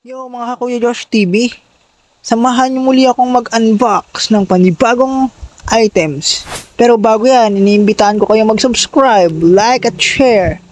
Yo mga Kakuya Josh TV, samahan niyo muli akong mag-unbox ng panibagong items. Pero bago yan, iniimbitahan ko kayo mag-subscribe, like at share.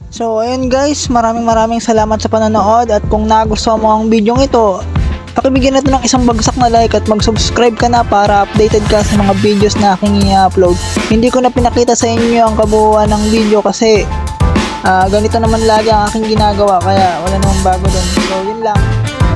So ayun guys, maraming salamat sa panonood, at kung nagustuhan mo ang video ito, pakibigyan natin ng isang bagsak na like at mag-subscribe ka na para updated ka sa mga videos na aking i-upload. Hindi ko na pinakita sa inyo ang kabuuan ng video kasi ganito naman lagi ang aking ginagawa, kaya wala namang bago doon. So yun lang.